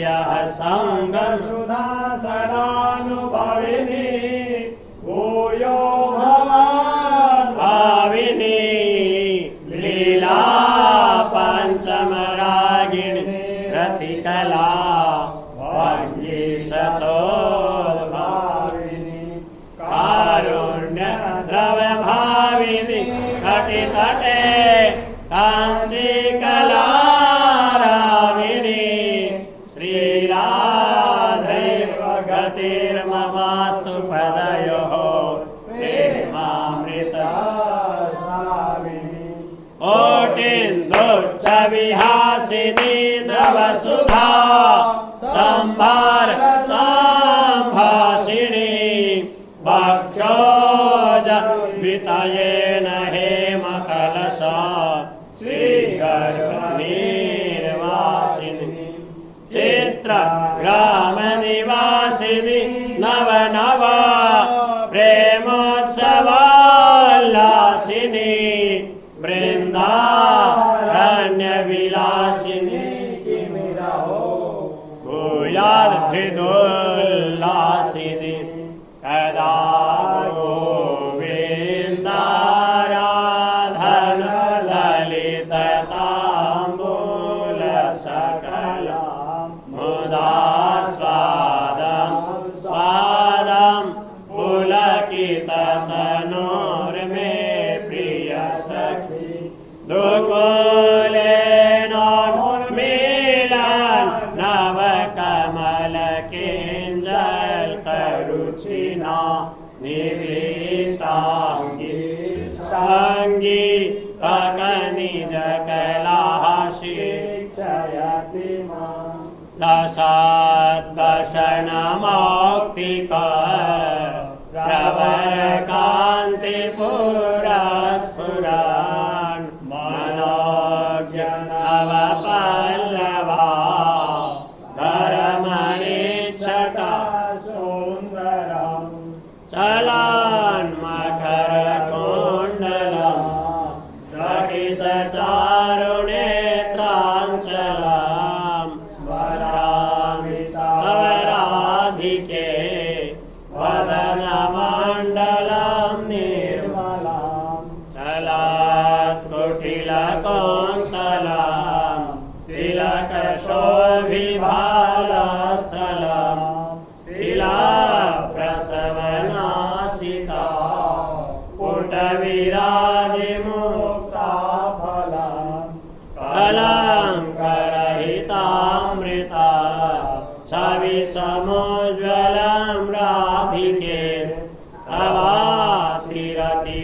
यः संग सुधा सदानुभविनी भूयो भवान् भाविनी लीला पंचमरागिणी रतिकला भंगी सतोद्भाविनी कारुण्य द्रव्य भाविनी घटितटे कांची कला राविणी श्रीराधैव गतिर्ममास्तु पदयोः प्रेमामृता कोटिन्दुच्च विहासिनी नवसुधा संभार संभाषिणी भक्षोज द्वितयेन हेमकलशा श्रीगर्भनिर्वासिनी चित्र ग्राम निवासिनी नव नव प्रेमोत्सवाल्लासिनी वृंदारण्य विलासिनी भूयाद हृदोल्लासिनी कदा गोविन्दाराधन ललित ताम्बूल सकला मुदा स्वादम स्वादम पुलकित तनोर्मे प्रिय सखी दुकुलेनोन्मीलन नव कमल किंजल करुचिना निवेतांगी संगी ककनिज कलाशी चयति दशादशन मौक्तिका प्रवर कांति पुरस्फुरन् मनोज्ञ नव पल्लवा धरमणिच्छटा सुन्दरम् चलान् मकर कुण्डलम् चकित चारुनेत्राञ्चलम् स्मरामि तव राधिके वदनमण्डलं निर्मलं चलात् कुटिलकोन्तलं तिलकशोभिभालस्थलं तिलाप्रसवनासिका पुटविराजिमुक्ताफलं कलङ्करहितामृता छविसमोज्ज्वलं राधिके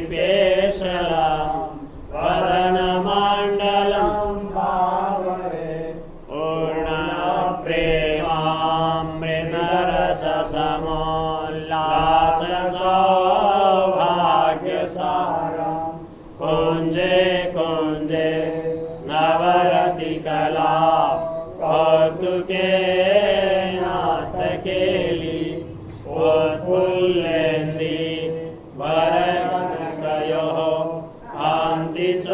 तवातिरतिपेशलं वदनमण्डलं भावये पूर्णप्रेमामृतरससमोल्लाससौभाग्यसारं कुञ्जे कुञ्जे नवरतिकला कौतुके नाटकेली उत्फुल्लेन्दी वरकनकयोः कान्तिचोरं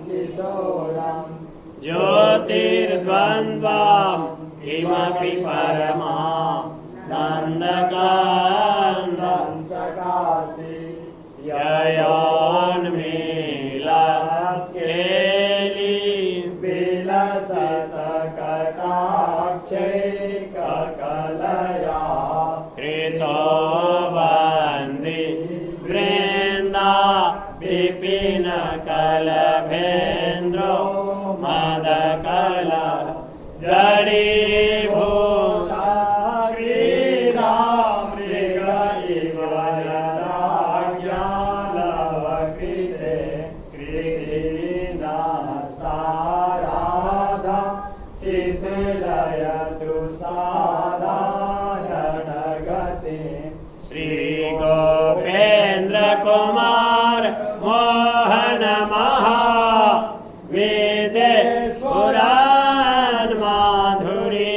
किशोरं ज्योतिर्द्वन्द्वां किमपि परमा नन्दकान्दं चकास्ति ययोन्मीलत्केली विलसत्कटाक्षैककलया कृतो वन्दी वृन्दा विपिनकलभेन्द्रो मदकल जडीभूता क्रीडा मृग इव यदाज्ञालवकृते कृतिना साराधा शिथिलयतु साधारणगति श्रीगोपेन्द्र कुमार मोहन महा वेदे स्फुरन् माधुरी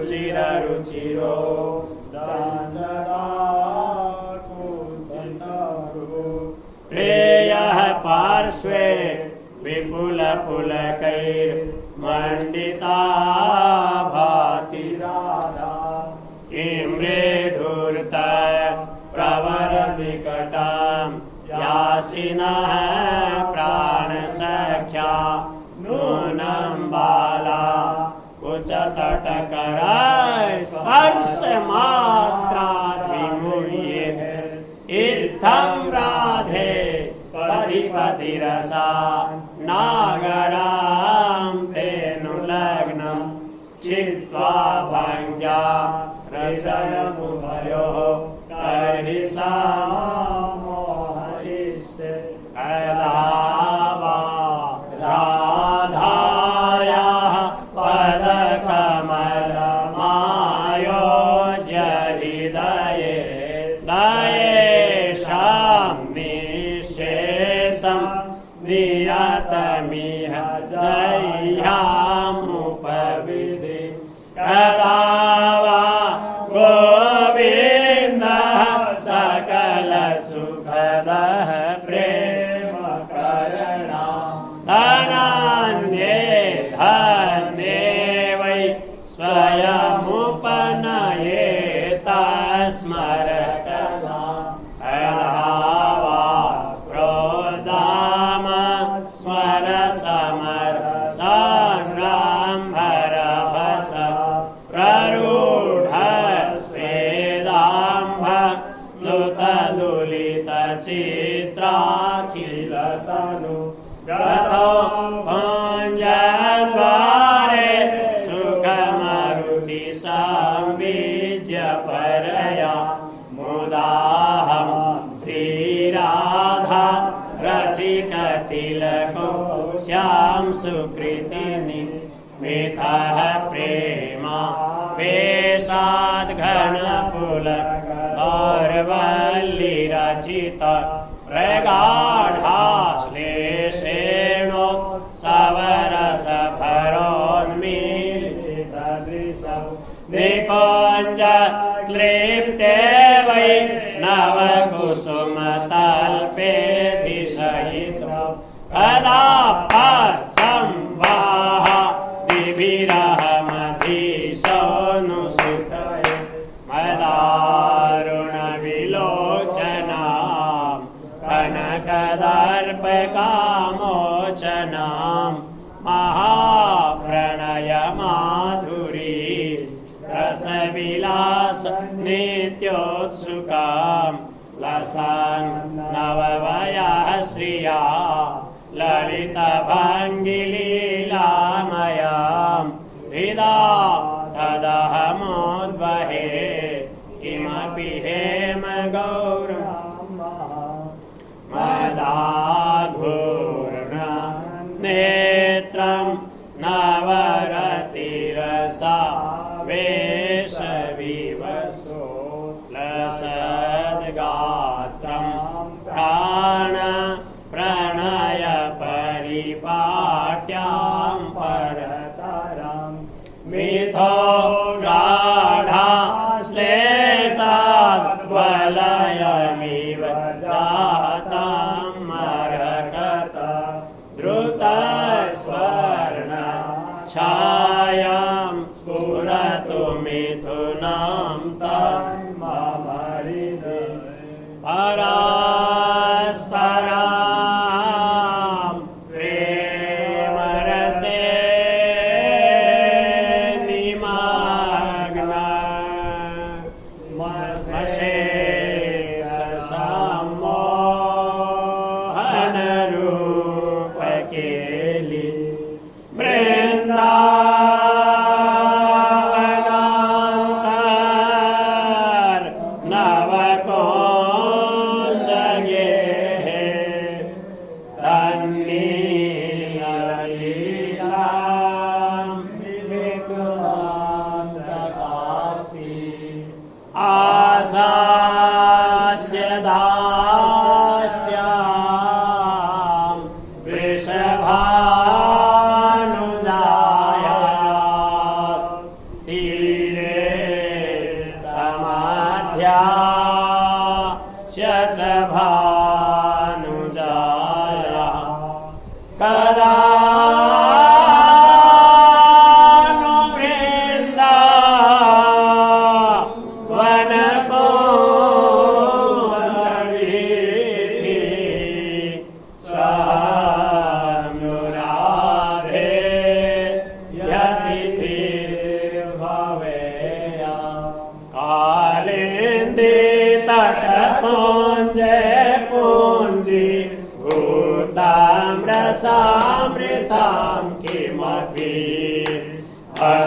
रुचिररुचिरो प्रेयः पार्श्वे विपुलपुलकैर्मण्डिता भाति राधा किं मृधुर्त प्रवरनिकटां यासिनः प्राणसख्या नूनं बाला कुचतटकरा स्पर्शमात्राद् विमुह्येत् इत्थं राधे पतिरसा नागरां तेऽनुलग्नं चित्वा भङ्ग्या रसमुभयोः कर्हि सा मोहयिष्ये कदा वा राधायाः पदकमलमायोज्य हृदये दयेषां निःशेषं नियतमिह जह्यामुपविधि कदा वा गोविन्दः सकलसुखदः प्रेमकरणा धनान्ये धन्ये वै स्वयमुपनयेत स्मरकदा प्रोदाम स्मरसमर संग्राम्भरभस प्ररूढ स्वेदाम्भ प्लुतलुलितचित्राखिलतनु गतो भुञ्जद्वारे सुखमरुति संविज्य परया मुदाहं श्रीराधा रसिकतिलको श्यां सुकृतिनि मिथः प्रेमा वेशाद्घनपुलक दौर्वल्लिरचित प्रगाढाश्लेषेणोत्सवरसभरोन्मीलितदृशौ निकुञ्ज क्लिप्ते वै नवकुसुमतल्पेधिशयितो कदा पत्संवाह दिभिरहमधीशोऽनुसुखये मदारुणविलोचनां कनकदर्पकामोचनां महाप्रणयमाधुरी रसविलास नित्योत्सुकां लसन् नववयः श्रिया ललितभङ्गिलीलामयां हृदा तदहमोद्वहे किमपि हेमगौरं मदाघूर्ण नेत्रं नवरतिरसा वेशविवसो लसद्गात्रं प्राण प्रणय परिपाट्यां परतरां मिथो गाढा श्लेषाद्वलयमिव जातां मरकत द्रुतस्वर्ण छायां स्फुरतु मिथुनां तन्मम हृदि परास्परां प्रेमरसे निमग्नां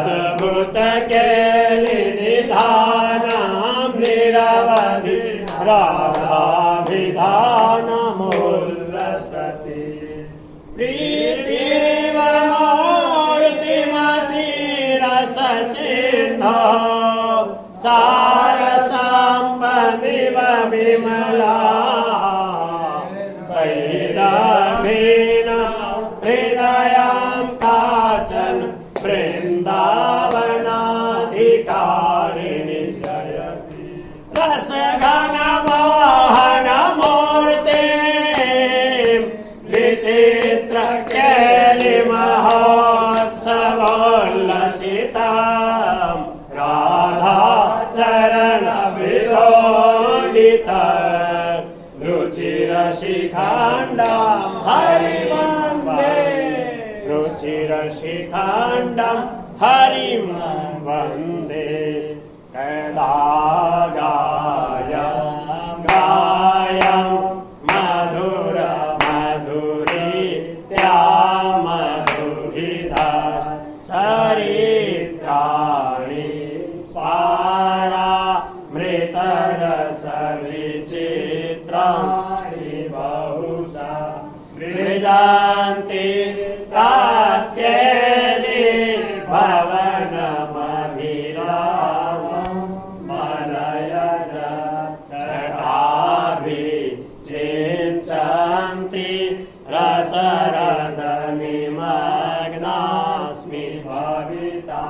अद्भुत केली निधानम निरवधि राधाभिधानमुल्लसति प्रीतिरिव मूर्तिमती रससिन्धो सारसम्पदिव विमला वैदभीन हृदयं काचन वृन्दावनाधिकारिणि जयति रसघनमोहनमूर्ते विचित्र केलिमहोत्सवोल्लसितं राधा चरणविलोलित रुचिरशिखण्डं हरिवन्दे रुचिरशिखण्डं हरिं वन्दे कदा गायं मधुर मधुरीत्या मधुभिधा चरित्राणि सारामृतरसविचित्राणि बहुशा मृजान्ति तात्येनि भवनमभिरामं मलयज छटाभिषिञ्चन्ति रसरदनिमग्नास्मि भविता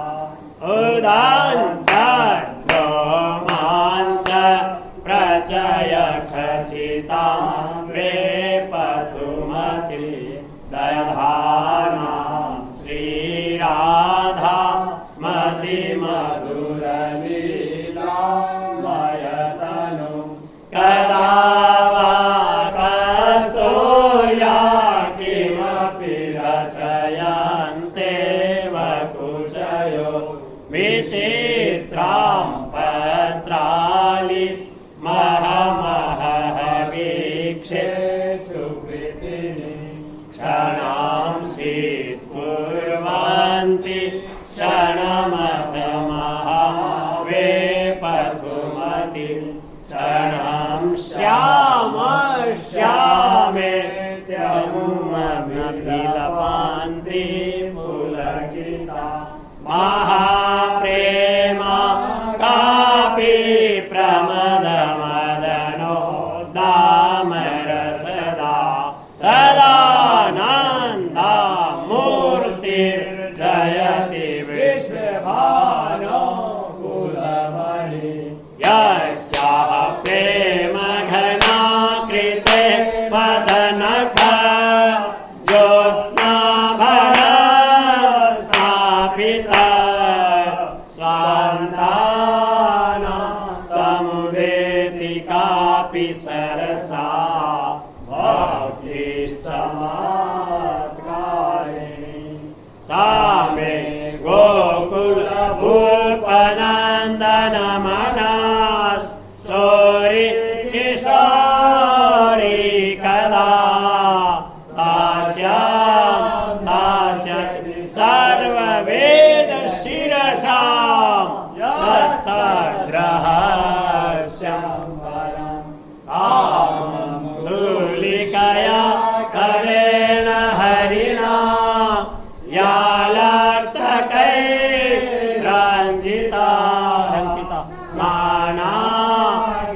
उदाञ्च रोमाञ्च प्रचय खचितां वे पथुमति दधाना श्रीराधा मतिमधुरलीला मयतनु कदा वा कस्तूर्या किमपि रचयन्ते वकुचयो विचित्रां पत्रालि महमहः वीक्षे सुकृतिनि क्षणां शीत्कुर्वन्ति क्षणमथमहावे पथुमति क्षणं श्यामेत्यमुमभिलपन्ति पुलकिता महाप्रेमा कापि प्रमदमदनो दामरसदा सदानन्दा मूर्तिर्जयति विश्वभानो कुलमणि यस्याः प्रेम घना कृते वदनख ज्योत्स्नाभरा स्थापिता स्वान्ताना समुदेति कापि सरसा भक्तिसमात्कारिणी सा मे गोकुलभूपनन्दनमनास् चोरि किशोरी कदा दास्यां दास्यति सर्ववेदशिरसां दत्तग्रहस्यं वरम् आमं तुलिकया करेण हरिणा या लक्तकैरञ्जिता नाना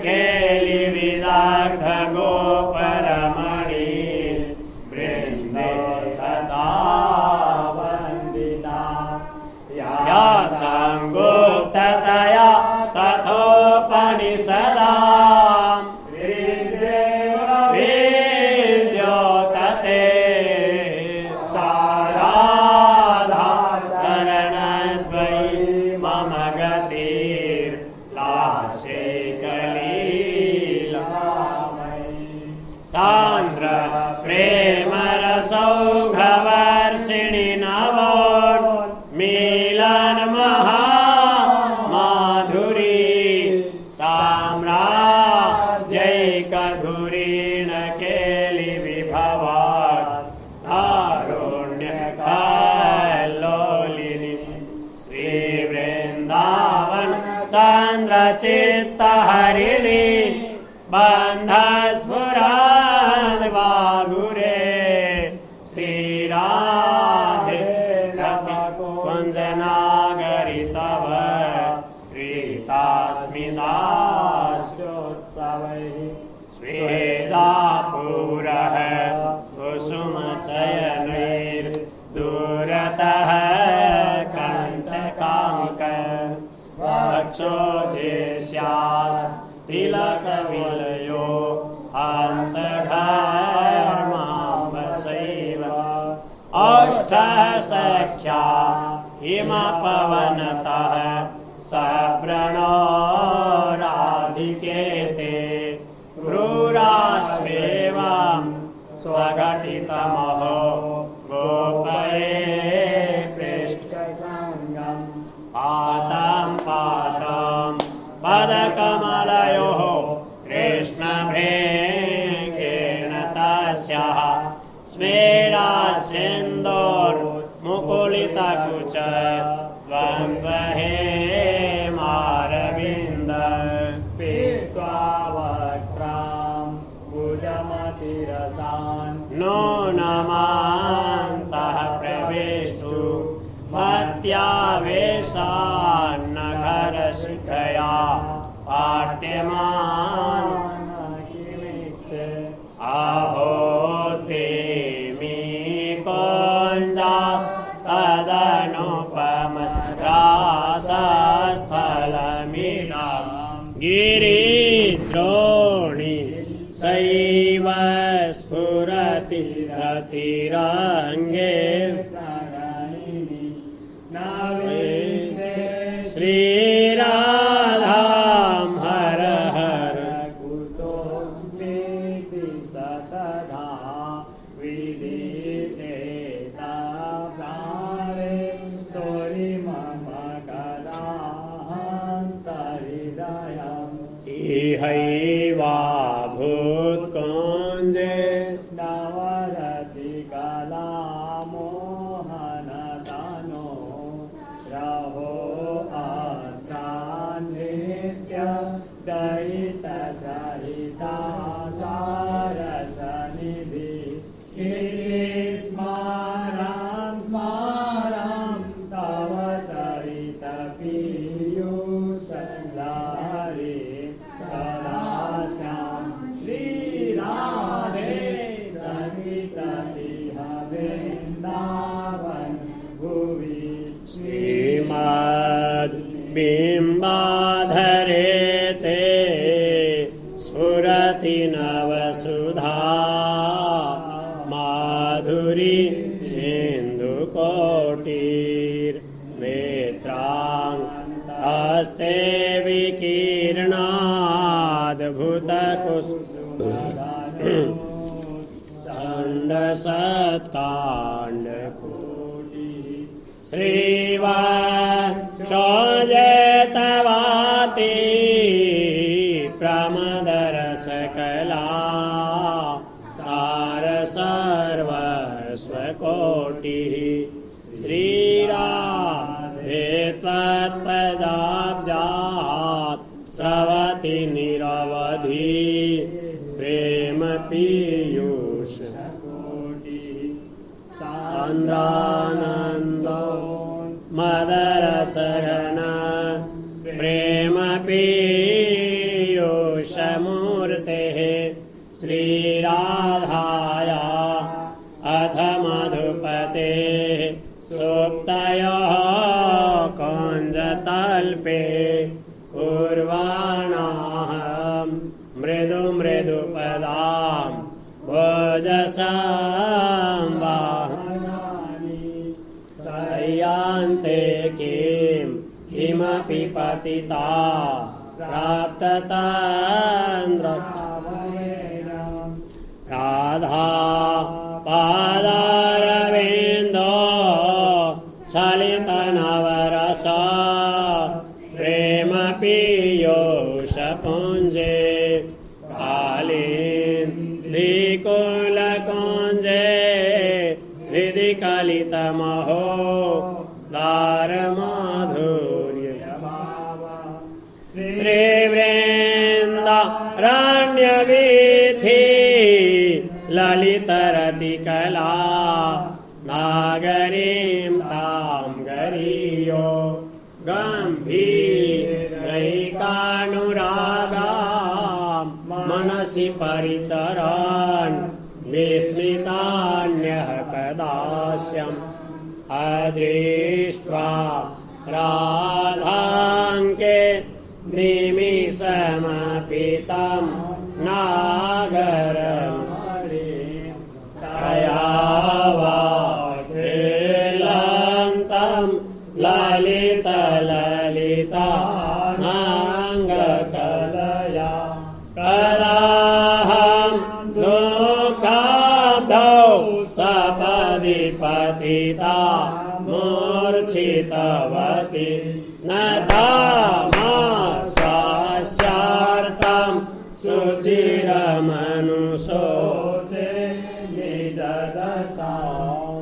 केलिविदग्ध गोपरमणि वृन्दे तदा वन्दिता या संगुप्ततया तथोपनिषदा विद्योतते सा राधा चरणद्वयी मम गतिर्लास्ये कलीलामयी सान्द्र प्रेमरसौघवर्षिणि नवोन्मीलन महामाधुरी साम्राज्यैकधुरीण केलिविभवात् कारुण्यकल्लोलिनी श्री चन्द्रचित्तहरिणी बन्धस्फुराद्वागुरे श्रीराधे कुञ्जनागरि तव प्रीतास्मिदाश्चोत्सवैः स्वेदापूरः कुसुमचयनैर्दूरतः कण्टकाङ्क वक्षोजेष्यास्तिलकविलयो अन्तघर्माम्बसैव अष्टः सख्या हिमपवनतः सप्रणो राधिकेते क्रूरास्वेवं स्वघटितमहो गोपये पृष्ठसङ्गम् पातं पातं पदकमलयोः कृष्णभृङ्गेण तस्याः स्मेरासिन्दोर्मुकुलितकुच द्वन्द्वहे मारविन्द पीत्वा वक्त्रां भुजमतिरसान् नो नमान्तः प्रवेष्टु मत्यावेशान्नखरशिखया पाट्यमान् अहो तेमी कोञ्जास् तदनुपमरासस्थलमिदं गिरिद्रोणि सैव स्फुरति रतिरङ्गे श्रीराधां हर हर कुतो प्रीति सतधा विदिते ताप्राणे सोरि मम कदान्तरिदयम् इहैवा भूत्कुञ्जे नवरति कला मोहनतनो रहो अत्रान्नित्य दयितसहिता सारसनिधि इति स्मारं स्मारं तव चरितपीयूषलहरी तदास्यां श्रीराधे सङ्गीतमिह वृन्दावन भुवि श्रीमद्बिम्बाधरे ते स्फुरति नवसुधा माधुरी सिन्धुकोटिर्नेत्रां हस्ते चण्डसत्काण्डकोटि श्रीवक्षोजेतवाति प्रमदरसकला सार सर्वस्वकोटिः श्रीराधे त्वत्पदाब्जात् स्रवति निरवधि प्रेम पीयूष सान्द्रानन्दो मदरसघन प्रेम पीयूषमूर्तेः श्रीराधाया अथ मधुपतेः सुप्तयः कुञ्जतल्पे कुर्वाणाः मृदु मृदुपदां भोजसंवाहनानि सह्यान्ते किं किमपि पतिता प्राप्ततान्द्रतावैरं राधा पादारविन्दो चलितनवरस प्रेम पीयूषपुञ्जे कालिन्दीकुलकुञ्जे हृदि कलितमहो दारमाधुर्य रण्यवीथि ललितरतिकला नागरीं तां गरीयो गम्भीरैकानुरागां मनसि परिचरन् विस्मृतान्यः कदास्यम् अदृष्ट्वा राधाङ्के निमिषमपि तं नागरम् तया वाक्रीलन्तं ललितललितानाङ्गकलया कदाहं दुःखाब्धौ सपदि पतिता मूर्छितवती न तामास्वास्यार्थं सुचिरमनुशोचे निजदशा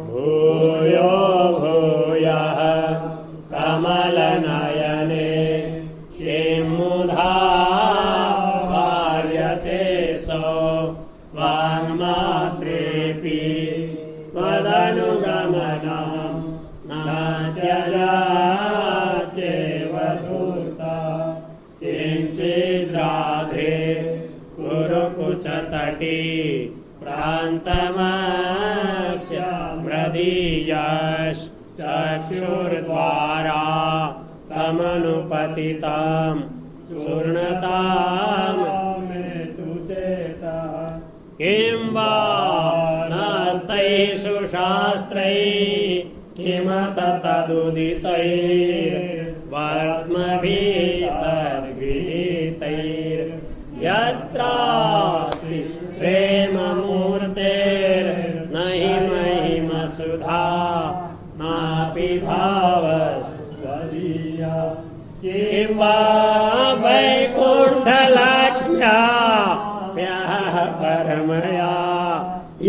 भूयो भूयः कमलनयने किं मुधा वार्यते सो वाङ्मात्रेऽपि त्वदनुगमनं न त्यजात्येव धूर्ता किञ्चिद्राधे कुरुकुचतटी प्रान्तमस्य प्रदीयश्चक्षुर्द्वारा तमनुपतितं चूर्णतां मेतु चेता किं वा नास्तैः सुशास्त्रैः किमत तदुदितैर्वात्मभिः सद्गृहीतैर्यत्रास्ति प्रेममूर्तेर्न हि महिमसुधा नापि भावस्त्वदीया किं वा वैकुण्ठलक्ष्म्याः परमया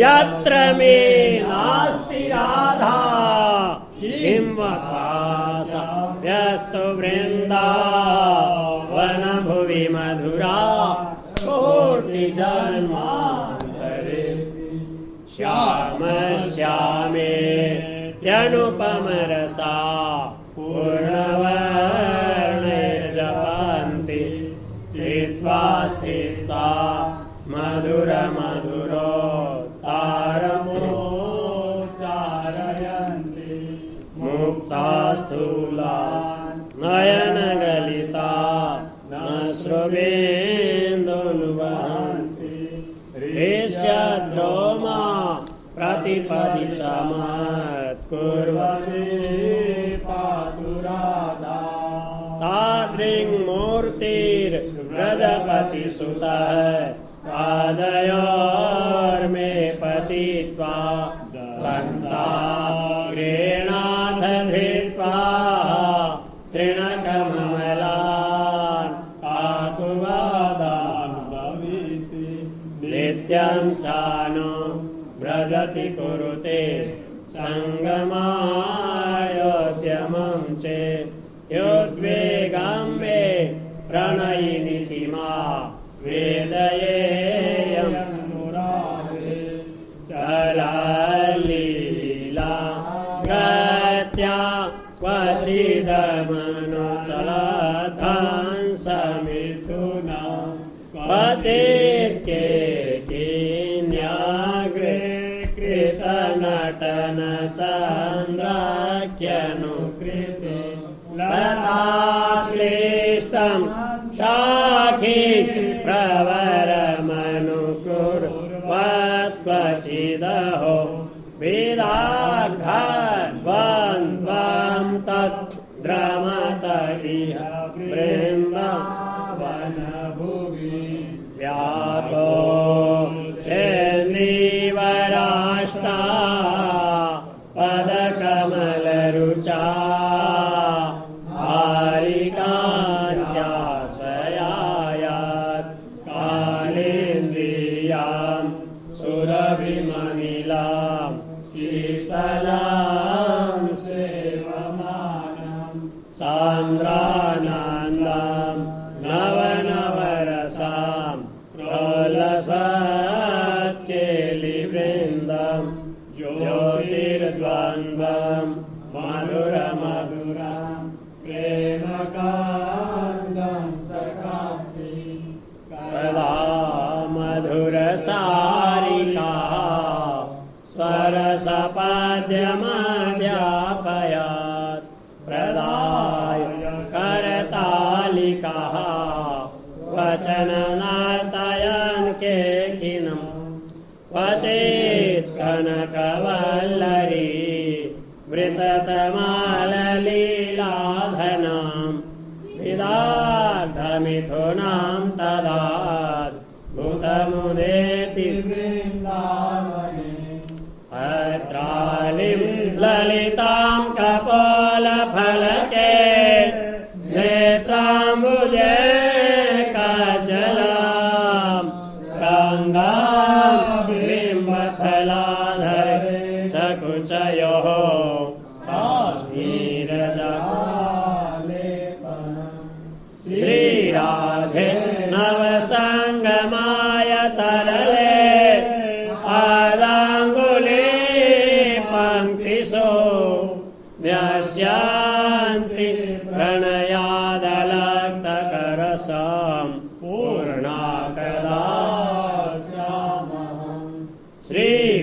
यत्र मे नास्ति राधा किं वा व्यस्तु वृन्दावनभुवि मधुरा कोटिजन्मान्तरे श्यामेत्यनुपमरसा पूर्णवर्णैर्जपन्ति स्थित्वा स्थित्वा मधुरमधुरोत्तारमोच्चारयन्ति मुक्ता स्थूला नयनगलिता न श्रुवेन्दुर्वहन्ति ऋष्यद्रोमा प्रतिपदि च मत्कुर्वती पातु राधा तादृङ्मूर्तिर्व्रजपतिसुतः पादयोर्मे पतित्वा दन्ताग्रेणाथ धृत्वा तृणकमलान् काकुवादानुभवीति नित्यं चानु व्रजति कुरुते सङ्गमायोद्यमं चेत्युद्वेगं मे प्रणयिनि किमा वेदयेयं मुरारे चललीला गत्या क्वचिदमनुचलध्वंसमिथुना क्वचित् केकिन्याग्रे कृतनटनचन्द्राख्यनुकृते लताश्लिष्टं शाखी प्रवरमनुकुर्वत् क्वचिदहो वेदाघद्वन्द्वं तत् द्रमत इह वृन्दावनभुवि व्यापो शेन्दीवराष्टा पदकमलरुचा हारिकान्त्या स्वयायात् कालिन्द्रियां सुरभिमनिलां शीतलां सेवमानं सान्द्रानन्दां नवनवरसां सत्केलिवृन्दं ज्योतिर्द्वन्द्वं मधुरमधुरं प्रेमकान्दं सखासि कदा मधुरसारिका स्वरसपद्यमध्यापयात् प्रदाय करतालिकाः वचननार्तयन् केकिनं क्वचित् कनकवल्लरी मृततमाललीलाधनां विदार्धमिथुनां तदाद् भूतमुदेति वृन्दावने भद्रालिं ललितां कपोलफलके नेत्राम्बुजे कजलां गङ्गां बिम्बफलाधरे चकुचयोः श्रीराधे नवसङ्गमाय तरले पादाङ्गुली पङ्क्तिषु न्यस्यन्ति प्रणयादलक्तकरसां पूर्णा कदा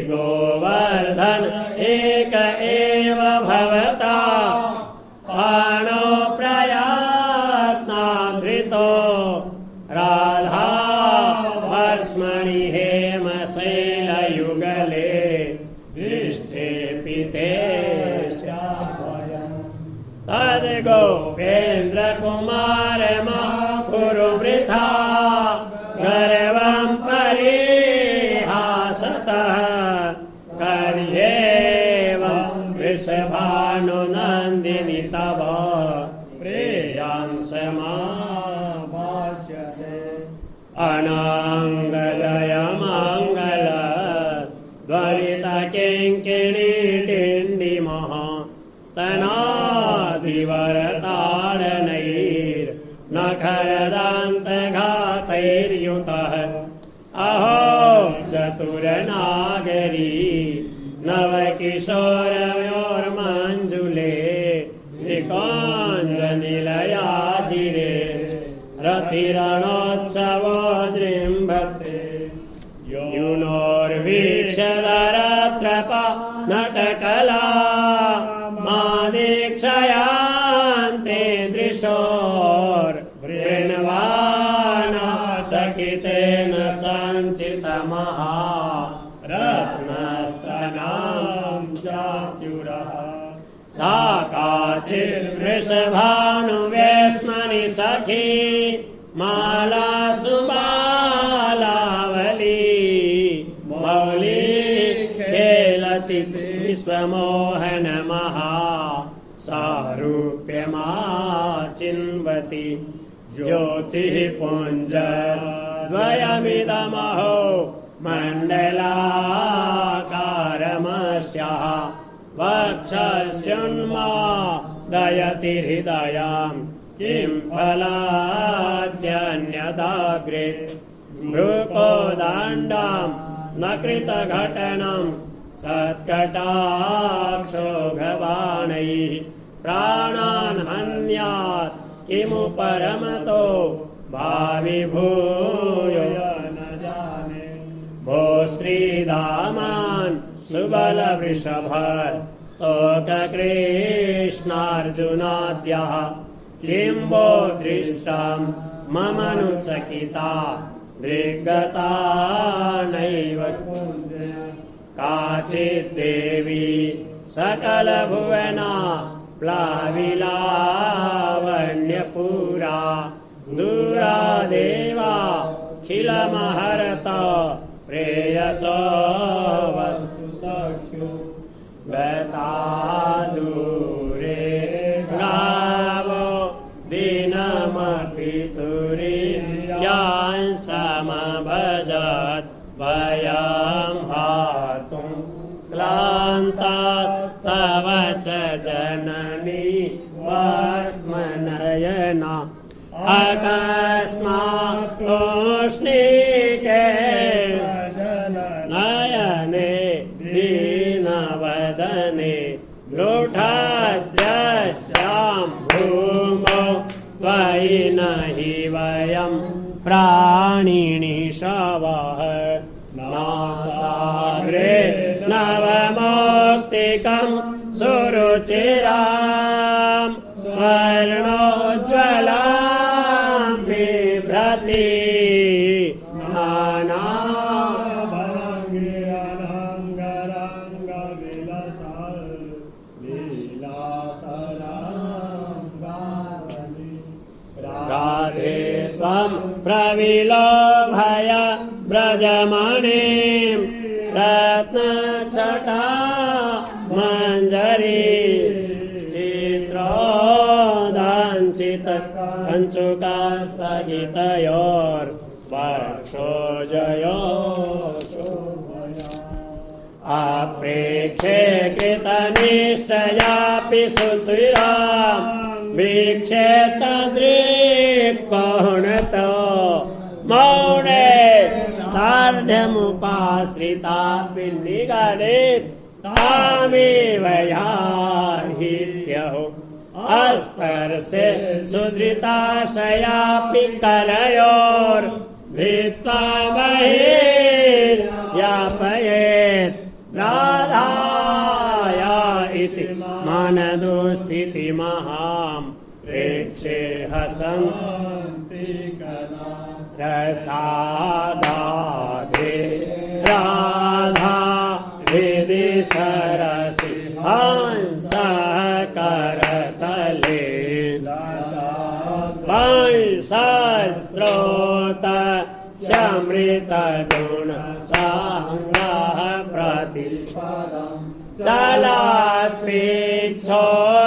श्रीगोवर्धन एक एव भवता पाणो प्रयत्नाधृतो राधा भस्मणि हेमशैलयुगले दृष्टे पीते तद्गोपेन्द्रकुमार कुरु वृथा गर्वं परिहासतः कर्ह्येवं वृषभानुनन्दिनि तव प्रेयांसमाभाष्यसे अनाङ्गलयमङ्गल ध्वनितकिङ्किणी डिण्डिमः स्तनादिवरताडनैर्नखरदान्तघातैर्युतः अहो चतुरनागरी नवकिशोरयोर्मञ्जुले विकाञ्जनिलयाजिरे रतिरणोत्सवो जृम्भते यूनोर्वीक्षधरत्रपा नटकला मादीक्षयान्ते दृशोर्वृण्वाना चकितेन सञ्चितमहा रत्नस्तनां चाप्युरः सा काचिद्वृषभानुवेश्मनि सखी माला सुबालावली मौली खेलति विश्वमोहनमहा सारूप्यमाचिन्वति ज्योतिः पुञ्ज द्वयमिदमहो मण्डलाकारमस्याः वक्षस्युन्मादयति हृदयां किं फलाद्यन्यदाग्रे मृकोदाण्डां न कृतघटनं सत्कटाक्षो गवाणैः प्राणान् हन्यात् किमु परमतो भाविभूयो न जाने भो श्रीधामान् सुबलवृषभ स्तोककृष्णार्जुनाद्यः किं वो दृष्टां मम नु चकिता दृग्गता नैव काचिद्देवी सकलभुवना प्लाविलावण्यपुरा दूरा देवाखिलमहरत प्रेयसो वस्तु सख्यो गता दूरे गावो दिनमपि तुरीयां समभजत् वयं हातुं क्लान्तास्तव च जननी पद्मनयना अकस्मात् तूष्णीके नहि वयं प्राणिनि शवः नासाग्रे नवमौक्तिकं सुरुचिरां स्वर्णोज्ज्वलां बिभ्रति राधे त्वं प्रविलोभय व्रजमणिं रत्नछटा मञ्जरी चित्रोदाञ्चित कञ्चुकास्तगितयोर्वक्षोजयो अप्रेक्षे कृतनिश्चयापि सुशिरां वीक्षेतदृक्कोणतो मौने तार्ढ्यमुपाश्रितापि निगणित तामेव याहित्यहो अस्पर्शे सुधृताशयापि करयोर्धृत्वा बहिर्यापयेत् राधाया इति मनदुस्थितिमहां प्रेक्षे हसन् रसादाधे राधा हृदि सरसि हंसः करतले वंशस्रोत समृतगुण संग्रह प्रतिपदम्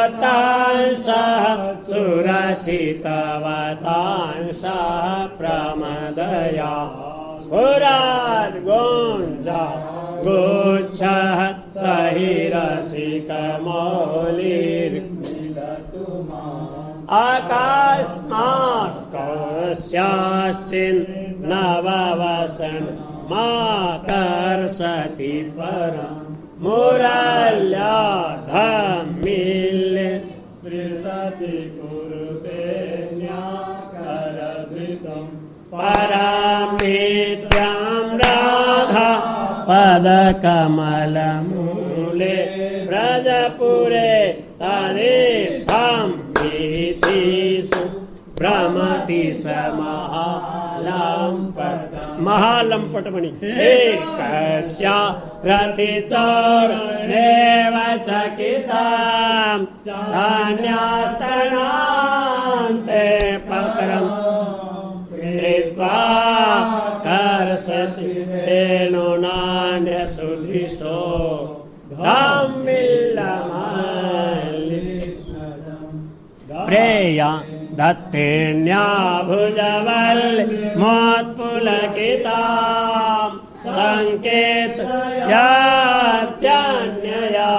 चलात्पिच्छोत्तांसः सुरचितवतांसः प्रमदया स्फुरद्गुञ्जा गुच्छः सहिरसिकमौलिर्मिलतु अकस्मात् कस्याश्चिन्नववसन् माकर्षति परम् मुरल्याधमिल्य स्पृशति कुरुते न्याकरधृतम् परामित्यां राधा पदकमलमूले व्रजपुरे तदित्थं वीथिषु भ्रमति स महालम्पटमणि एकस्या रतिचोरेव चकितां चान्यास्तनान्ते पक्रम् कृत्वा कर्षति तेनो नान्यसुधिषो प्रेया दत्तेन्या भुजवल्मोत्पुलकितां सङ्केतयात्यन्यया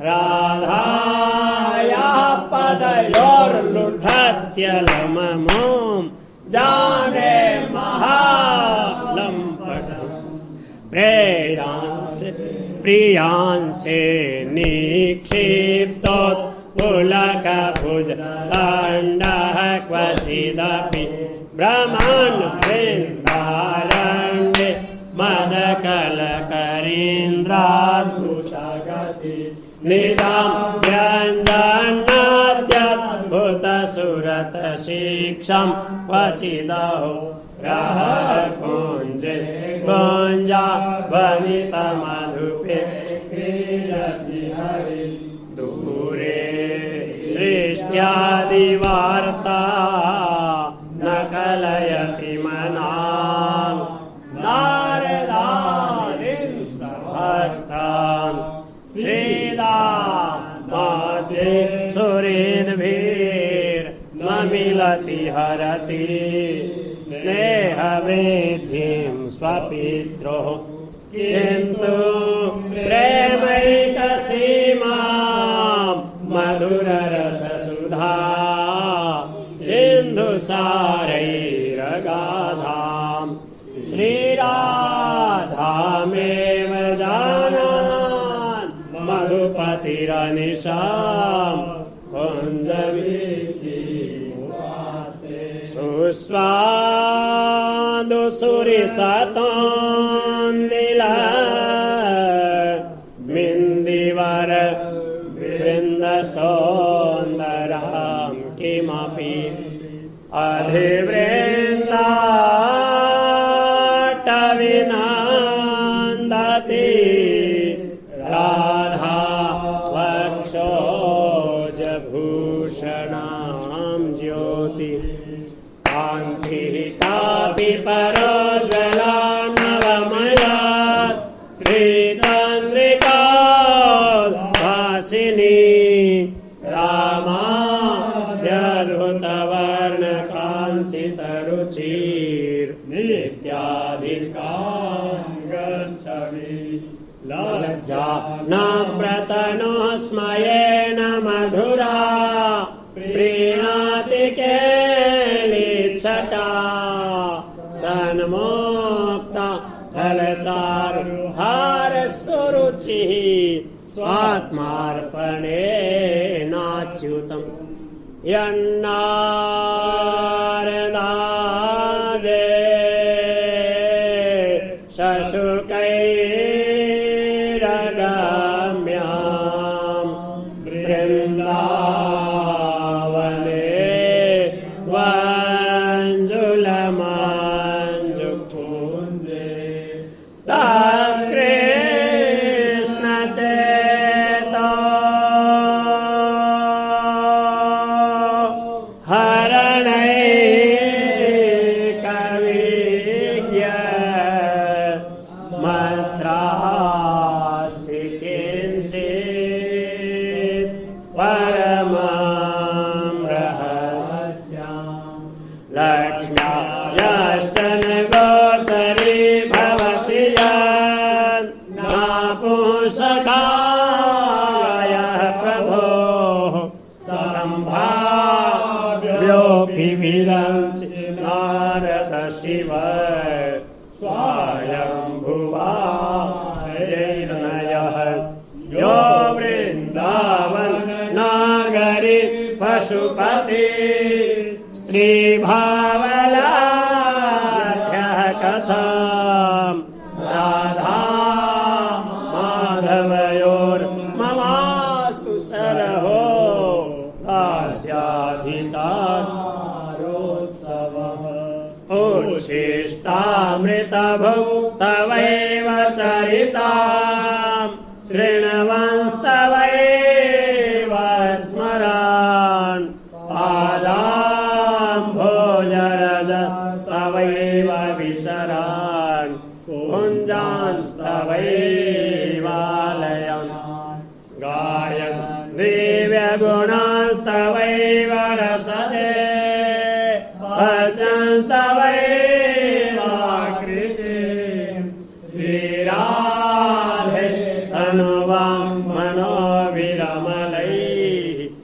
राधायाः पदयोर्लुठत्यलममुं जाने महालम्पटम् प्रियांसे निक्षिप्तोत्पुलकभुजदण्डः क्वचिदपि भ्रमन् वृन्दारण्ये मदकलकरीन्द्राद्भुतगति निजां व्यञ्जनाद्यद्भुतसुरतशिक्षं क्वचिदहो कुञ्जे कुञ्जा वनितमधुपे क्रीडति हरि दूरे सृष्ट्यादिवार्ता न कलयति मनां नारदानींस्तभक्तान् श्रीदामाद्ये सुहृद्भिर्न मिलति हरति स्नेहवृद्धिं स्वपित्रोः किन्तु प्रेमैकसीमां मधुररससुधा सिन्धुसारैरगाधां श्रीराधामेव जानान् मधुपतिरनिशां कुञ्जवीथि सुस्वादु सुरिसतोन्दिला मिन्दिवर वृन्दसौन्दरां किमपि अधिवृन्दाटविनन्दति राधा वक्षोजभूषणां ज्योति कान्तिः कापि परोज्ज्वला नवमया श्रीचन्द्रिका भासिनी रामाद्यद्भुतवर्णकाञ्चितरुचिर्नित्याधिकां गच्छमि लज्जा नम्रतनोः स्मयेन मधुरा प्रीणाति केलिच्छटा सन्मोक्ता फलचारुहारस्वरुचिः स्वात्मार्पणेनाच्युतम् यन्नारदाजे शशुकैरगम्यां वृन्दावने वञ्जुलमञ्जुकुञ्जे तत्कृष्णचेतो हरणैकविज्ञ मत्रास्ति किञ्चित् परमं रहस्यम् लक्ष्म्या यश्चन गोचरी भवति यत् नापुंसकाय प्रभोः सम्भाव्योऽपि विरञ्च नारद शिव स्वायम्भुवायैर्नयः यो वृन्दावन नागरी पशुपति स्त्रीभावलाभ्यः कथं राधा माधवयोर्ममास्तु सरहो दास्याधिकारोत्सवः उच्छिष्टामृतभुक्तवैव चरितां शृण्वंस्तवैव स्मरान् पादाम्भोजरजस्तवैव विचरान् कुञ्जांस्तवैवालयन् गायन् दिव्यगुणास्तवैव रसदे भजन्तवैवाकृते श्रीराधे तनुवां मनोविरमलैः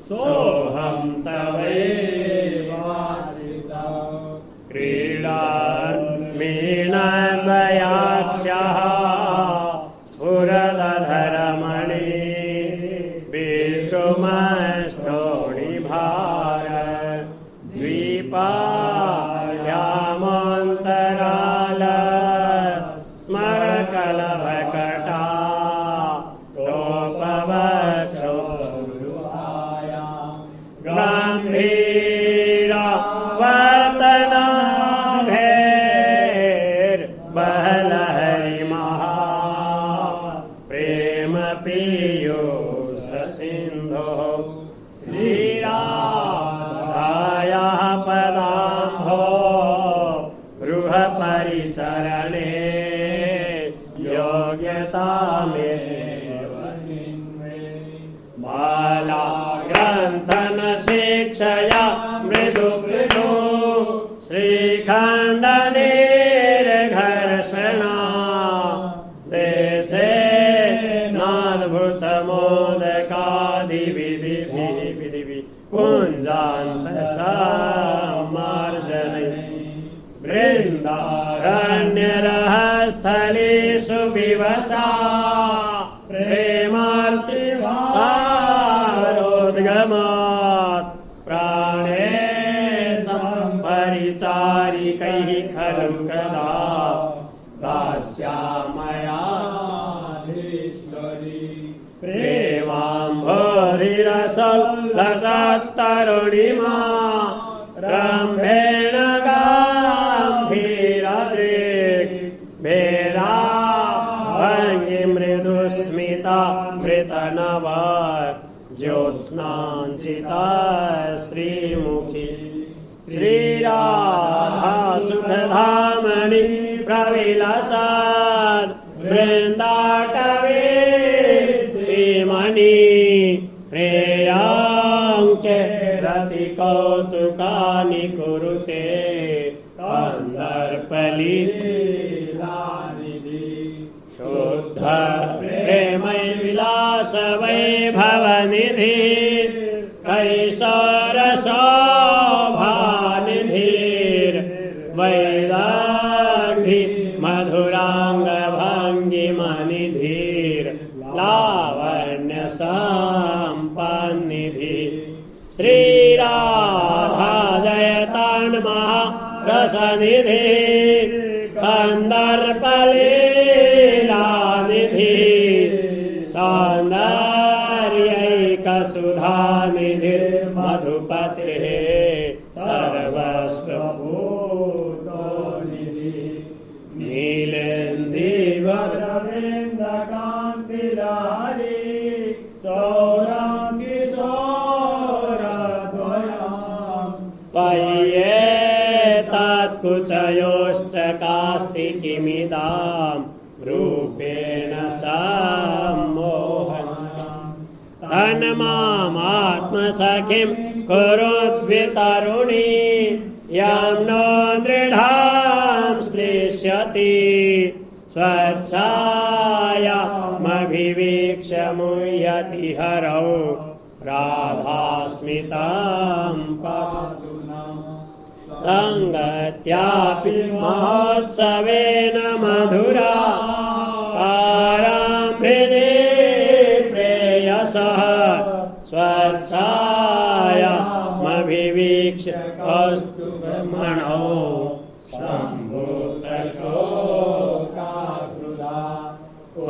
सोऽहं तवैवाश्रिता क्रीडान् मीनद्वयाक्षः स्फुरदधरमणि विद्रुमश्रोणिभार द्वीपायामन्तराल स्मरकलभकटा टोपवक्षोरुहाया गम्भीरा वर्तनाभेर्बलहरिमहा प्रेम पीयूषसिन्धुः श्रीराधायाः पदाम्भो गृहपरिचरणे योग्यतामेव बाला ग्रन्थनशिक्षया मृदु मृदु श्रीखण्डनिर्घर्षणा देशे नाद्भुतमोदकादिविधिभिः कुञ्जान्तसमार्जने वृन्दारण्यरहस्थलेषु विवसा प्रेमार्तिभारोद्गमात् प्राणे सम्परि परिचारिकैः खलु कदा दास्यामयाधीश्वरी प्रेमाम्भोधिरसल्लसत्तरुणिमा रम्भेण गाम्भीरदृक् भेदा भङ्गि मृदुस्मिता मृतनवा ज्योत्स्नाञ्चिता श्रीमुखी श्रीराधा सुखधामणि प्रविलसद् वृन्दाटवे श्रीमणि प्रेयांके रतिकौतुकानि कुरुते कन्दर्पलीलानिधि शुद्ध प्रेमै विलास वैभवनिधि कैशोरशोभानिधिर् वैदग्धि मधुराङ्गभङ्गिमनिधिर् लावण्यसम्पन्निधि श्रीराधा जयतन्महारसनिधि कन्दर्पलीलानिधि सौन्दर्यैकसुधानिधिर्मधुपतेः सर्वस्वभूतनिधि नीलेन्दीवरविन्दकान्तिलहरी चौरङ्गिशोरद्वयम् पय्येतत्कुचयोश्च कास्ति किमिदां रूपेण सम्मोहनम् तन्मामात्मसखिं कुरुद्वितरुणी यं नो दृढां श्लिष्यति स्वच्छायामभिवीक्ष्य मुह्यति हरौ राधास्मितां पादुना सङ्गत्यापि महोत्सवेन मधुरा पारामृदे प्रेयसः स्वच्छायामभिवीक्ष्य कौस्तुभमणौ सम्भूतशोकाकुला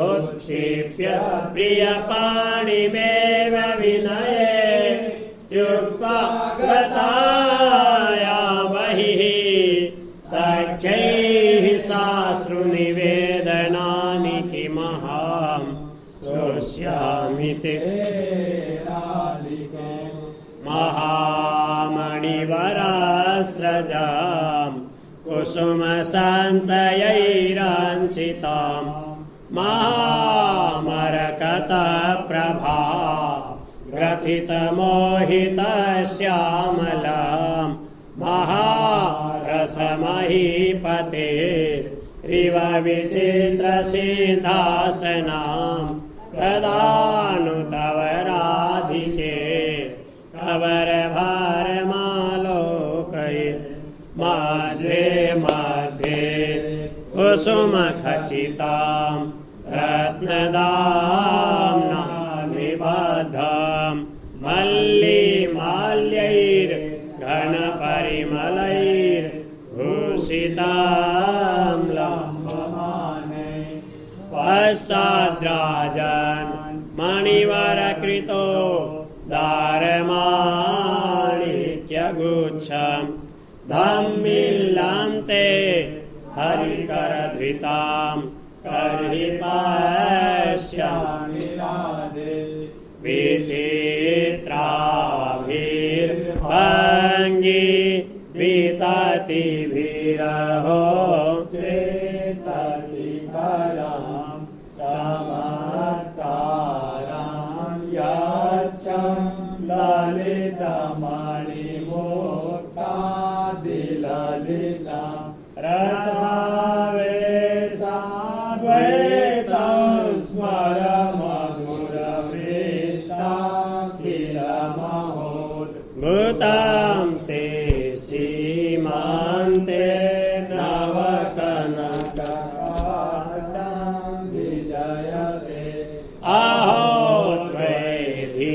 उत्क्षिप्य प्रियपाणिमेव विनयेत्युक्त्वा गताया बहिः सख्यैः साश्रुनिवेदनानि किमहं श्रोष्यामि ते महामणिवरास्रजां कुसुमसञ्चयैराञ्चितां महामरकतप्रभा ग्रथितमोहितश्यामलां महारसमहीपते रिव विचित्रसिंहासनां कदा नु तव राधिके कवरभारमालोकये मध्ये मध्ये कुसुमखचितां रत्नदाम्ना निबद्धां मल्लिमाल्यैर्घनपरिमलैर्भूषितां लम्बमाने पश्चाद्राजन् मणिवरकृतो दारमाणिक्यगुच्छं धम्मिल्लं ते हरिकरधृतां कर्हि पश्यामि राधे विचित्राभिर्भङ्गी विततिभिरहो चेतसि करां चमत्कारां यच्छं ललितमणिमुक्तादिललिता रसावेशाद्वैतं स्मरमधुरवृत्ताखिलमहोद्भुतं ते सीमान्ते नवकनकपाटं विजयते अहो त्वैधिकर्तुं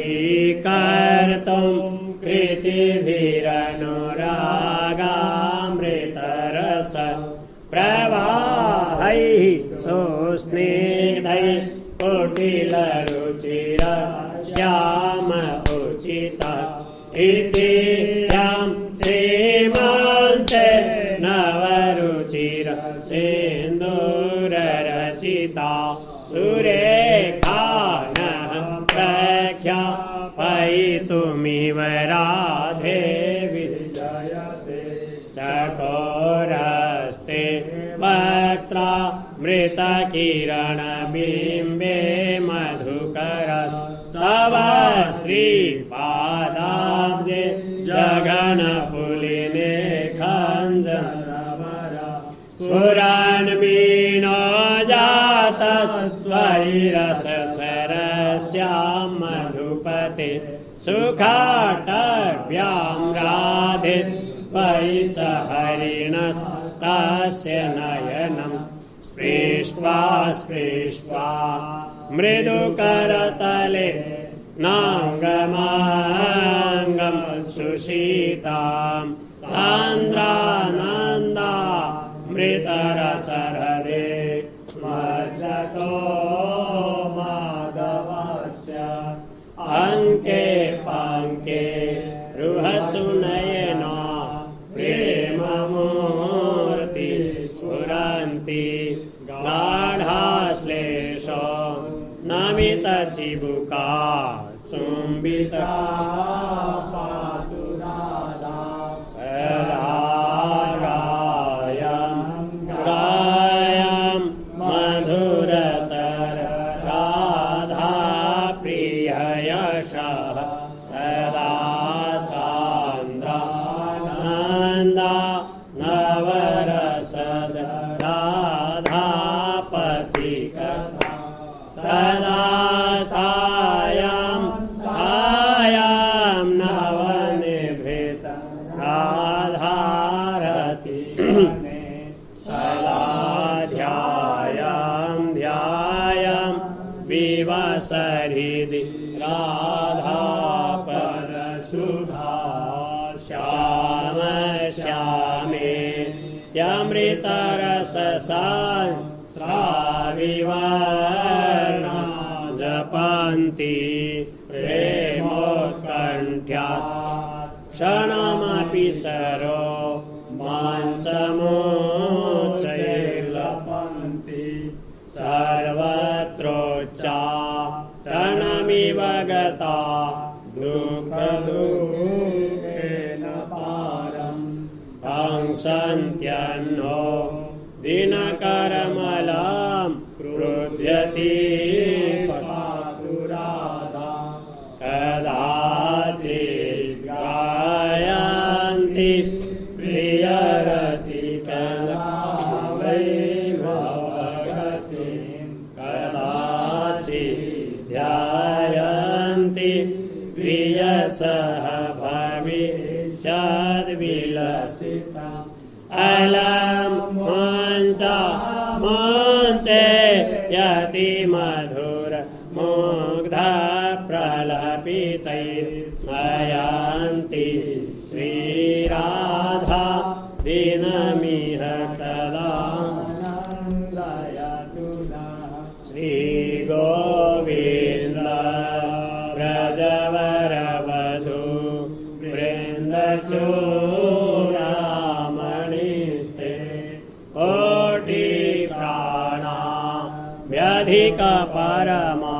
कृतिभिरनुरागां प्रवाहैः सुस्निग्धैः कुटिलरुचिर श्याम उचिता इति यां श्रीमन्ते नवरुचिर सिन्दूररचिता सुरेखा नः प्रख्यापयितुमिव राधे विजयते चकोरस्ते वक्त्रा मृतकिरणबिम्बे मधुकरस्तव श्रीपादाब्जे जगन्पुलिने खञ्जनवरा स्फुरन्मीनो जातस्त्वयि रससरस्यां मधुपते सुखाटव्यां राधे त्वयि च हरिणस्तस्य नयनम् स्पृष्ट्वा स्पृष्ट्वा मृदुकरतले नाङ्गमाङ्गं सुशीतां सान्द्रानन्दा मृतरसहृदे मज्जतो माधवस्य अङ्के पङ्के रुहसुनयना प्रेममूर्ति स्फुरन्ति गाढाश्लेषो नमितचिबुका चुम्बिता पातु राधा सदा गायं मधुरतर राधा प्रिययशः सदा सान्द्रानन्दा नवरसद राधापतिकथा सदा स्थायां नवनिभृत राधारति सदा ध्यायां विवसहृदि राधापरशुधा श्याम श्यामेत्यमृतरससाविवर्णा जपन्ति प्रेमोत्कण्ठ्यात् क्षणमपि सरो माञ्चमोच्चैर्लपन्ति सर्वत्रोच्चाटनमिव गता दुःखदुःखेन पारम् काङ्क्षन्त्यन्नो दिनकरमलां क्रुध्यति पातु राधा कदाचित् गायन्ति प्रियरति कदा वै भवगति कदाचित् ध्यायन्ति प्रियसह भविष्यद्विलसिता अलं मुञ्चे यति मधुर मुग्ध प्रलपितैर्नयन्ति श्रीराधा दिनमिह कदा श्रीगोविन्द व्रजवरवधू वृन्दचूडामणिस्ते कोटिप्राणा व्यधिकपरमा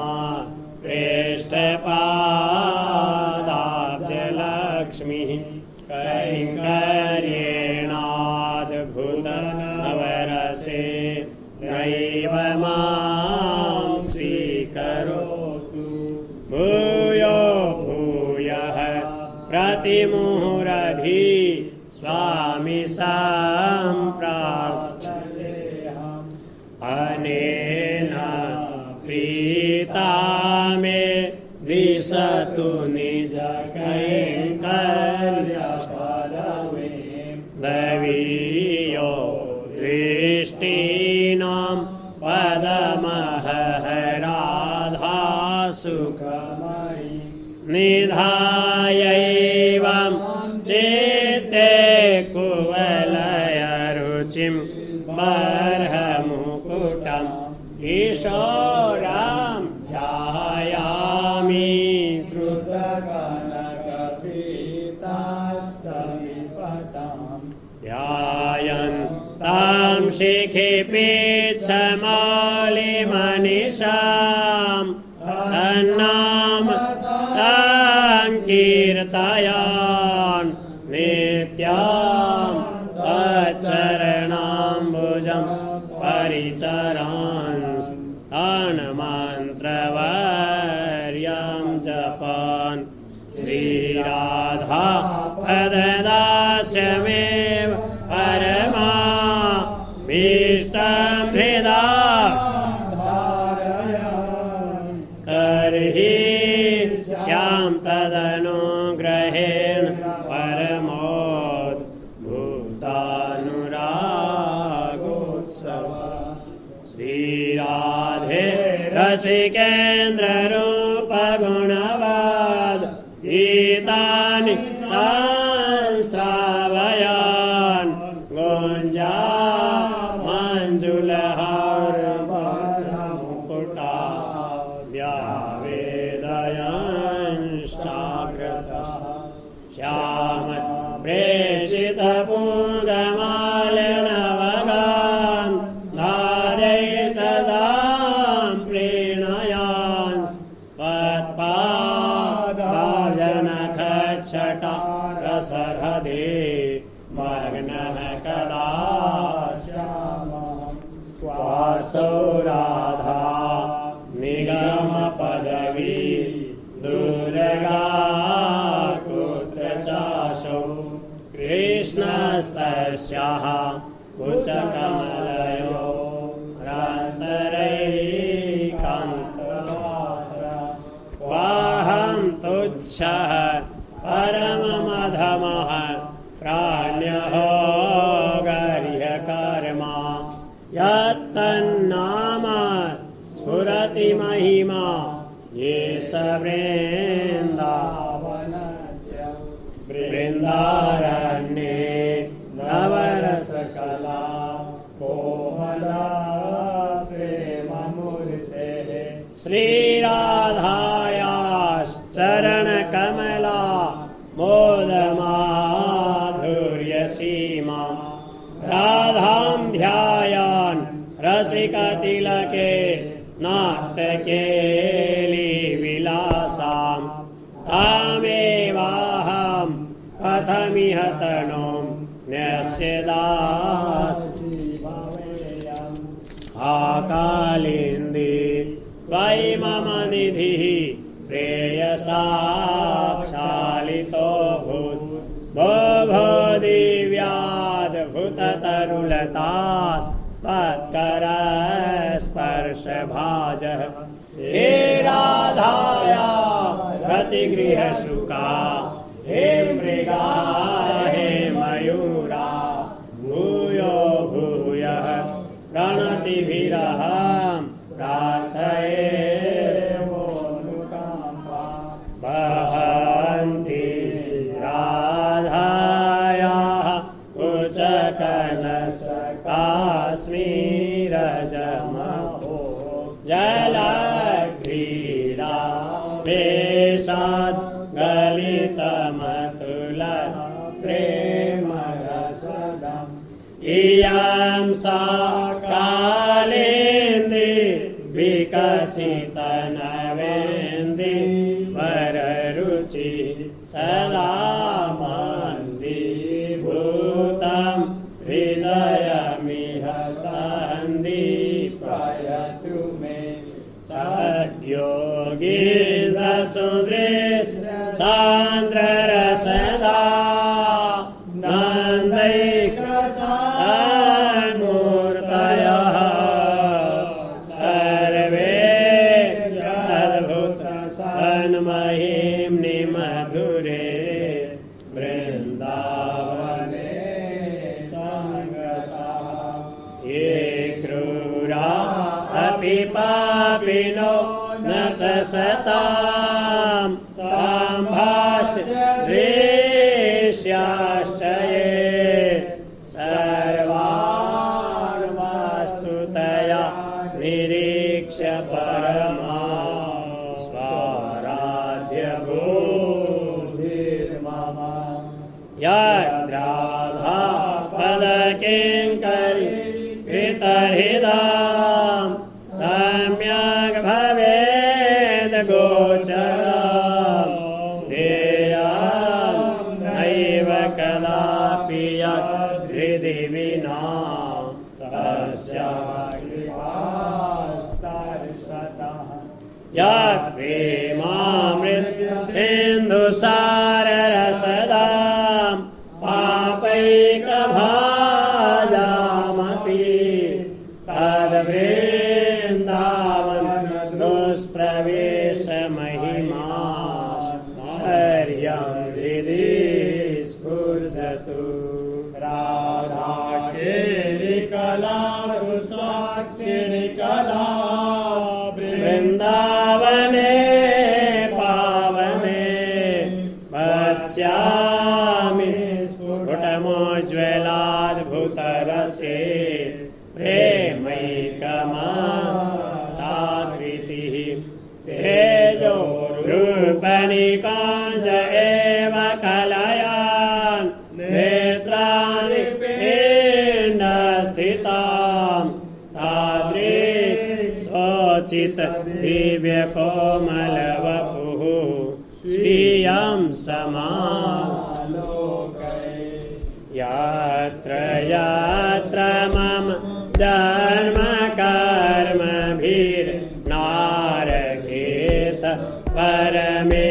प्रेष्ठपादाब्जलक्ष्मीः कैङ्कर्येणाद्भुतनवरसे नैव मां स्वीकरोतु भूयो भूयः प्रतिमुहुरधि स्वामी सम्प्रार्थयेऽहम् अनेन प्रीता मे दिशतु निज कैङ्कर्यपदवे दवीयो दृष्टीनां पदमः राधा सुखमयि निधायैवं चेते कुवलय रुचिं बर्हमुकुटं किशोरं ध्यायामि कृतकनकपीतास्तमिपटाम् ध्यायन् तां शिखिपीच्छमालिमनिशां तन्नाम संकीर्तयान् नित्यां तच्चरणाम्बुजं परिचरान् तान्मन्त्रवर्यं जपान् श्रीराधा पददास्यमेव परमाभीष्टं हृदा कर्हि श्यां तदनुग्रहेण परमोद्भूतानुरागोत्सव श्रीराधे रसिकेन्द्ररूपगुणवाद गीतानि संश्रावयान् गुञ्जा मञ्जुलहारमुकुटा द्यावेदयंश्चाग्रतः श्याम प्रेषितपूगमालिनवगान् नादै सदा प्रीणयान् त्वत्पादार्जनखच्छटा रसहृदे मग्नः कदा वासो राधा निगमपदवी दुर्गा कुत्रचाशौ कृष्णस्तस्याः कुचकमलयो रान्तरैकान्तवासः वाहं तुच्छः परममधमः प्राण्यो गर्ह्यकर्मा यत्तन्नाम स्फुरति महिमा ये स वृन्दारण्ये नवरसकला कोमला प्रेममूर्तेः श्रीराधायाश्चरणकमला मोदमाधुर्यसीमा राधां ध्यायान् रसिकतिलके नाट्यकेलिविलासां तामेवाहं कथमिह तनुं न्यस्यदास्मि हा कालिन्दी त्वयि मम निधिः प्रेयसाक्षालितोऽभूत् भो भो दिव्याद्भुततरुलतास्त्वत्करस्पर्शभाजः हे राधाया रतिगृहशुका हे मृगा हे मयूरा भूयो भूयः प्रणतिभिरहं प्रार्थये वहन्ति राधायाः उचकनसकाश्मीरजमहो जलक्रीडा वेशाद् गलितमतुल प्रेमरसदम् इयं सा कालिन्दी विकसितनवेन्दी वररुचि सदा मन्दीभूतं हृदयमिह सन्दीपयतु मे सद्योगीन्द्रसुदृश सान्द्ररसदा नन्दैकसन्मूर्तयः सर्वे अद्भुत सन्महिम्नि मधुरे वृन्दावने सङ्गतः ये क्रूरा अपि पापिनो न च सतां सम्भाष्यश्च ये सर्वान् तदकिङ्करी कृतहृदां सम्यग् भवेद् गोचरं देयं नैव कदापि यद्धृदि विना तस्य यत्प्रेमामृतसिन्धुसाररसदां पापैकभाजामपि तद्वृन्दावन दुष्प्रवेशमहिमा शर्यं हृदि स्फुर्जतु राधा केलिकला सुसाक्षिणि कला वृन्दावने पावने पश्यामि स्फुटमोज्ज्वलाद्भुतरसे प्रेमैकमताकृतिः तेजो रूपनिकाञ्ज एव कलयान् नेत्राणि पिण्डस्थितां तादृक् स्वचित् दिव्यकोमलवपुः स्वीयं यत्र यत्र मम जन्म कर्मभिर्नारकेत परमे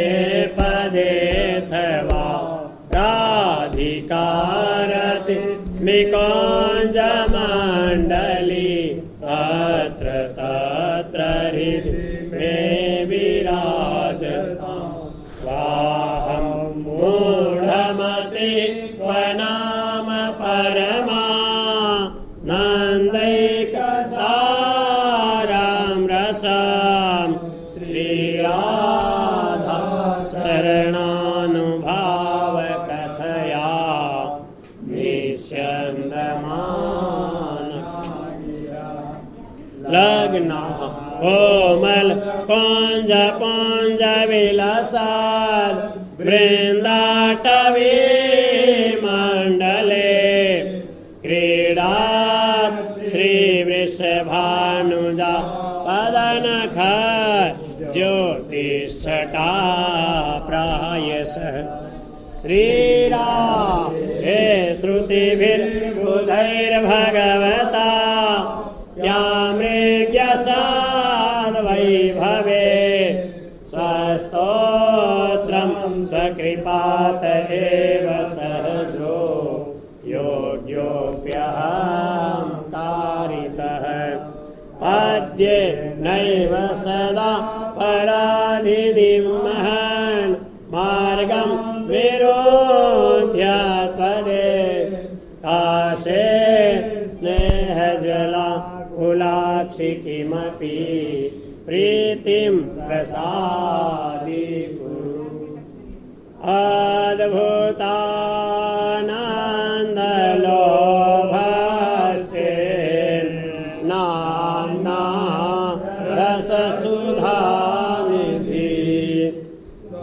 पदेथ वा राधिकारति निकुञ्जमण्डली तत्र तत्र हृदि मे विराजता वाहं मूढमति वनाम परमा नन्दैकसारां रसां श्रीराधा चरणानुभावकथया निष्यन्दमान लग्ना कोमल कुञ्ज पुञ्ज विलसाद् वृन्दाटवी मण्डले क्रीडात् श्रीवृषभानुजा पदनख ज्योतिष्ठटा प्रायशः श्रीराधे श्रुतिभिर्बुधैर्भगवता व्यामृग्यसाद्वैभवे स्वस्तोत्रं स्वकृपात एव सहजो योग्योऽप्यहं कारितः पद्ये नैव सदा पराधिनिं महन् मार्गं विरोध्य त्वदे काशे स्नेहजला कुलाक्षि किमपि प्रीतिं प्रसादीकुरु अद्भुतानन्दलोभश्चेन्नाम्ना रससुधानिधि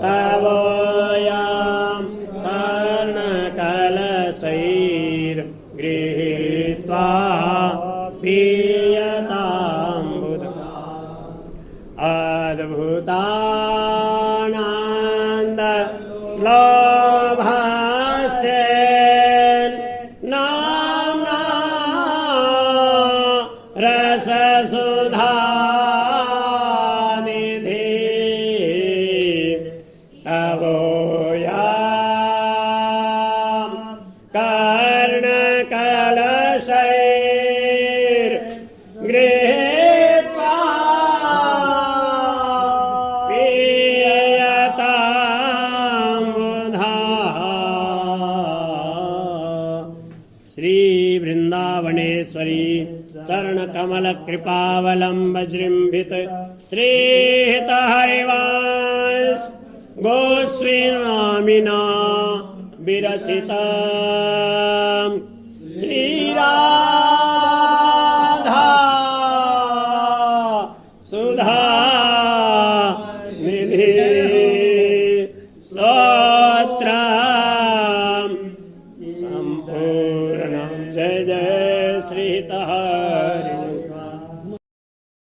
तवोऽयं कर्णकलशैर्गृहीत्वा पीयताम्बुध अद्भुतानन्दलोभश्चेन्नाम्ना रससुधानिधि स्तवोऽयं कर्णकलशैर्गृहीत्वा पीयताम्बुधा श्री वृंदावनेश्वरी चरणकमल कृपावलंब जृंभित श्रीहित हरिवंश गोस्वामिना विरचित श्रीराधा सुधा निधि स्तोत्रम् संपूर्ण जय जय श्री हरि